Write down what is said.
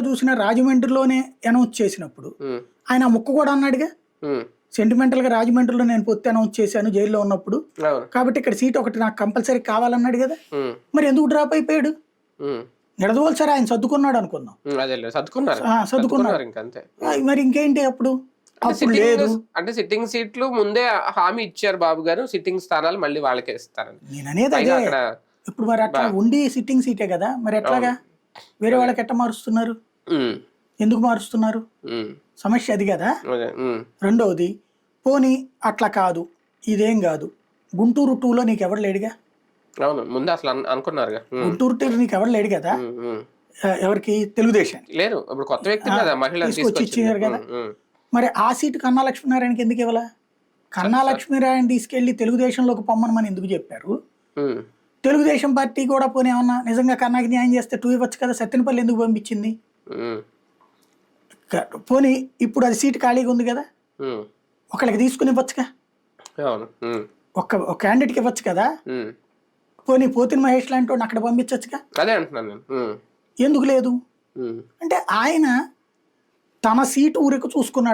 చూసిన రాజమండ్రిలోనే అనౌన్స్ చేసినప్పుడు ఆయన ఆ ముక్క కూడా అన్నాడుగా, సెంటిమెంటల్ గా రాజమండ్రిలో నేను పొత్తు అనౌన్స్ చేశాను జైల్లో ఉన్నప్పుడు, కాబట్టి ఇక్కడ సీట్ ఒకటి నాకు కంపల్సరీ కావాలన్నాడు కదా. మరి ఎందుకు డ్రాప్ అయిపోయాడు? నిడదవోలు సరే ఆయన సర్దుకున్నాడు అనుకుందాం, సర్దుకున్నాడు. మరి ఇంకేంటి అప్పుడు? అప్పుడు లేదు అంటే సిట్టింగ్ సీట్లు ముందే హామీ ఇచ్చారు బాబు గారు, సిట్టింగ్ స్థానాలు మళ్ళీ వాళ్ళకే ఇస్తారని. నేను అనేది అదే. ఇప్పుడు మరి అట్లా ఉండి సిట్టింగ్ సీటే కదా, మరి ఎట్లాగా వేరే వాళ్ళకి ఎట్లా మారుస్తున్నారు? ఎందుకు మారుస్తున్నారు? సమస్య అది కదా. రెండవది, పోనీ అట్లా కాదు, ఇదేం కాదు, గుంటూరు 2లో నీకు ఎవరు లేడుగా. అవును, ముందు అసలు అనుకున్నారు గుంటూరు 2 నీకు ఎవరు లేడు కదా. ఎవరికి? తెలుగుదేశం లేరు, ఇప్పుడు కొత్త వ్యక్తి కదా, మహిళలు తీసుకొచ్చి ఇచ్చారు కదా. మరి ఆ సీటు కన్నా లక్ష్మీనారాయణకి ఎందుకు ఇవ్వాల? కన్నా లక్ష్మీనారాయణ తీసుకెళ్లి తెలుగుదేశంలోకి పొమ్మని ఎందుకు చెప్పారు? తెలుగుదేశం పార్టీ కూడా పోనీ ఏమన్నా నిజంగా కన్నాకి న్యాయం చేస్తే 2 ఇవ్వచ్చు కదా. సత్తెనపల్లి ఎందుకు పంపించింది? పోనీ ఇప్పుడు అది సీటు ఖాళీగా ఉంది కదా, ఒకళ్ళకి తీసుకుని ఇవ్వచ్చుగా, ఒక క్యాండిడేట్కి ఇవ్వచ్చు కదా. పోనీ పోతిన మహేష్ లాంటి వాడిని అక్కడ పంపించచ్చుగా. ఎందుకు లేదు అంటే ఆయన తన సీటు ఊరికి చూసుకున్నాడు.